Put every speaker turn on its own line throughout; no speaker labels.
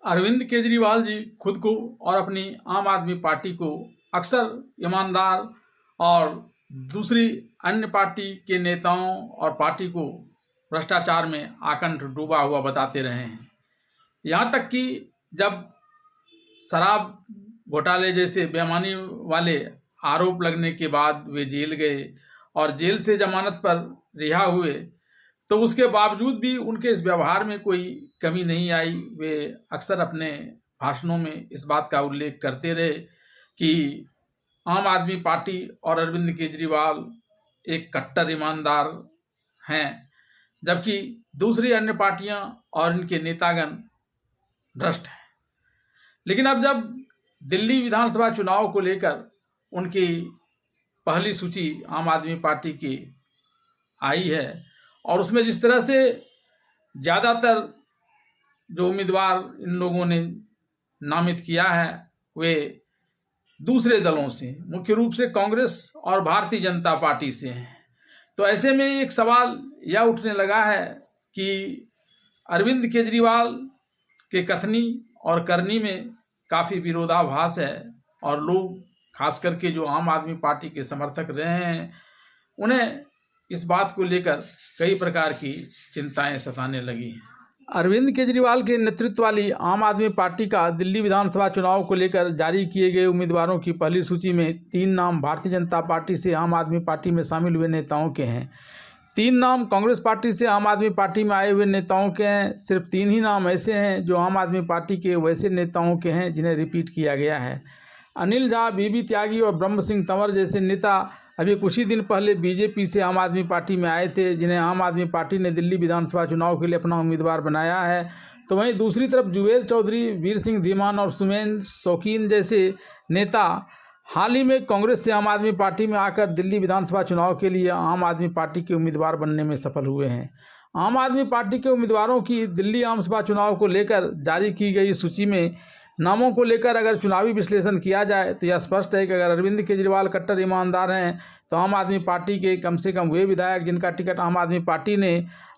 अरविंद केजरीवाल जी खुद को और अपनी आम आदमी पार्टी को अक्सर ईमानदार और दूसरी अन्य पार्टी के नेताओं और पार्टी को भ्रष्टाचार में आकंठ डूबा हुआ बताते रहे हैं। यहाँ तक कि जब शराब घोटाले जैसे बेईमानी वाले आरोप लगने के बाद वे जेल गए और जेल से जमानत पर रिहा हुए, तो उसके बावजूद भी उनके इस व्यवहार में कोई कमी नहीं आई। वे अक्सर अपने भाषणों में इस बात का उल्लेख करते रहे कि आम आदमी पार्टी और अरविंद केजरीवाल एक कट्टर ईमानदार हैं, जबकि दूसरी अन्य पार्टियां और इनके नेतागण भ्रष्ट हैं। लेकिन अब जब दिल्ली विधानसभा चुनाव को लेकर उनकी पहली सूची आम आदमी पार्टी की आई है और उसमें जिस तरह से ज़्यादातर जो उम्मीदवार इन लोगों ने नामित किया है वे दूसरे दलों से, मुख्य रूप से कांग्रेस और भारतीय जनता पार्टी से हैं, तो ऐसे में एक सवाल यह उठने लगा है कि अरविंद केजरीवाल के कथनी और करनी में काफ़ी विरोधाभास है और लोग खास करके जो आम आदमी पार्टी के समर्थक रहे हैं उन्हें इस बात को लेकर कई प्रकार की चिंताएं सताने लगी हैं। अरविंद केजरीवाल के नेतृत्व वाली आम आदमी पार्टी का दिल्ली विधानसभा चुनाव को लेकर जारी किए गए उम्मीदवारों की पहली सूची में 3 नाम भारतीय जनता पार्टी से आम आदमी पार्टी में शामिल हुए नेताओं के हैं। 3 नाम कांग्रेस पार्टी से आम आदमी पार्टी में आए हुए नेताओं के हैं। सिर्फ 3 ही नाम ऐसे हैं जो आम आदमी पार्टी के वैसे नेताओं के हैं जिन्हें रिपीट किया गया है। अनिल झा, बीबी त्यागी और ब्रह्म सिंह तंवर जैसे नेता अभी कुछ ही दिन पहले बीजेपी से आम आदमी पार्टी में आए थे, जिन्हें आम आदमी पार्टी ने दिल्ली विधानसभा चुनाव के लिए अपना उम्मीदवार बनाया है। तो वहीं दूसरी तरफ जुबेर चौधरी, वीर सिंह धीमान और सुमेन शौकीन जैसे नेता हाल ही में कांग्रेस से आम आदमी पार्टी में आकर दिल्ली विधानसभा चुनाव के लिए आम आदमी पार्टी के उम्मीदवार बनने में सफल हुए हैं। आम आदमी पार्टी के उम्मीदवारों की दिल्ली आम सभा चुनाव को लेकर जारी की गई सूची में नामों को लेकर अगर चुनावी विश्लेषण किया जाए तो यह स्पष्ट है कि अगर अरविंद केजरीवाल कट्टर ईमानदार हैं तो आम आदमी पार्टी के कम से कम वे विधायक जिनका टिकट आम आदमी पार्टी ने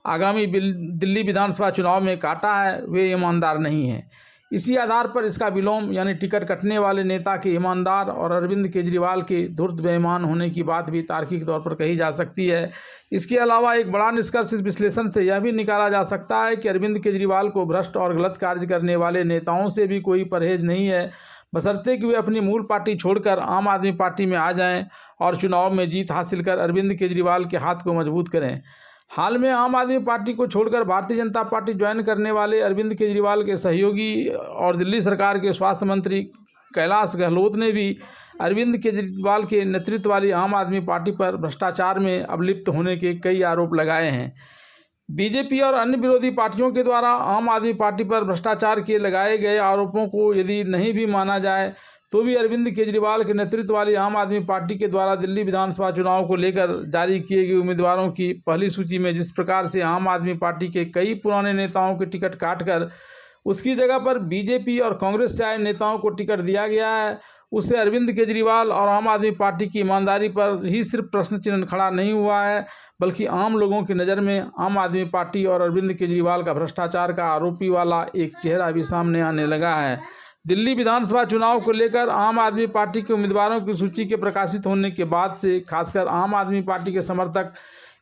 आगामी दिल्ली विधानसभा चुनाव में काटा है वे ईमानदार नहीं हैं। इसी आधार पर इसका विलोम यानी टिकट कटने वाले नेता के ईमानदार और अरविंद केजरीवाल के धूर्त बेईमान होने की बात भी तार्किक तौर पर कही जा सकती है। इसके अलावा एक बड़ा निष्कर्ष इस विश्लेषण से यह भी निकाला जा सकता है कि अरविंद केजरीवाल को भ्रष्ट और गलत कार्य करने वाले नेताओं से भी कोई परहेज नहीं है, बशर्ते कि वे अपनी मूल पार्टी छोड़कर आम आदमी पार्टी में आ जाएं और चुनाव में जीत हासिल कर अरविंद केजरीवाल के हाथ को मजबूत करें। हाल में आम आदमी पार्टी को छोड़कर भारतीय जनता पार्टी ज्वाइन करने वाले अरविंद केजरीवाल के सहयोगी और दिल्ली सरकार के स्वास्थ्य मंत्री कैलाश गहलोत ने भी अरविंद केजरीवाल के नेतृत्व वाली आम आदमी पार्टी पर भ्रष्टाचार में अभिलिप्त होने के कई आरोप लगाए हैं। बीजेपी और अन्य विरोधी पार्टियों के द्वारा आम आदमी पार्टी पर भ्रष्टाचार के लगाए गए आरोपों को यदि नहीं भी माना जाए तो भी अरविंद केजरीवाल के नेतृत्व वाली आम आदमी पार्टी के द्वारा दिल्ली विधानसभा चुनाव को लेकर जारी किए गए उम्मीदवारों की पहली सूची में जिस प्रकार से आम आदमी पार्टी के कई पुराने नेताओं के टिकट काटकर उसकी जगह पर बीजेपी और कांग्रेस से आए नेताओं को टिकट दिया गया है, उससे अरविंद केजरीवाल और आम आदमी पार्टी की ईमानदारी पर ही सिर्फ प्रश्न चिन्ह खड़ा नहीं हुआ है, बल्कि आम लोगों की नज़र में आम आदमी पार्टी और अरविंद केजरीवाल का भ्रष्टाचार का आरोपी वाला एक चेहरा भी सामने आने लगा है। दिल्ली विधानसभा चुनाव को लेकर आम आदमी पार्टी के उम्मीदवारों की सूची के प्रकाशित होने के बाद से खासकर आम आदमी पार्टी के समर्थक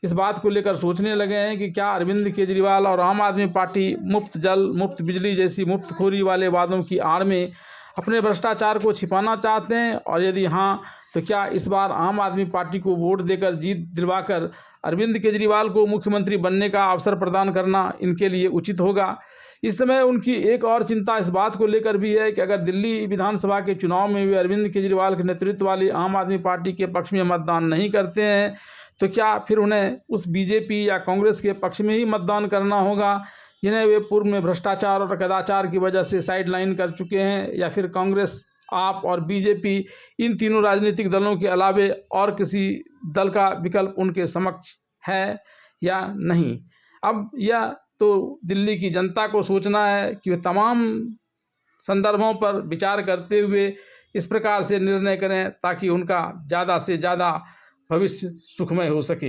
इस बात को लेकर सोचने लगे हैं कि क्या अरविंद केजरीवाल और आम आदमी पार्टी मुफ्त जल, मुफ्त बिजली जैसी मुफ्तखोरी वाले वादों की आड़ में अपने भ्रष्टाचार को छिपाना चाहते हैं, और यदि हाँ तो क्या इस बार आम आदमी पार्टी को वोट देकर जीत दिलवाकर अरविंद केजरीवाल को मुख्यमंत्री बनने का अवसर प्रदान करना इनके लिए उचित होगा। इस समय उनकी एक और चिंता इस बात को लेकर भी है कि अगर दिल्ली विधानसभा के चुनाव में वे अरविंद केजरीवाल के नेतृत्व वाली आम आदमी पार्टी के पक्ष में मतदान नहीं करते हैं तो क्या फिर उन्हें उस बीजेपी या कांग्रेस के पक्ष में ही मतदान करना होगा जिन्हें वे पूर्व में भ्रष्टाचार और कदाचार की वजह से साइडलाइन कर चुके हैं, या फिर कांग्रेस, आप और बीजेपी इन तीनों राजनीतिक दलों के अलावे और किसी दल का विकल्प उनके समक्ष है या नहीं। अब यह तो दिल्ली की जनता को सोचना है कि वे तमाम संदर्भों पर विचार करते हुए इस प्रकार से निर्णय करें ताकि उनका ज़्यादा से ज़्यादा भविष्य सुखमय हो सके।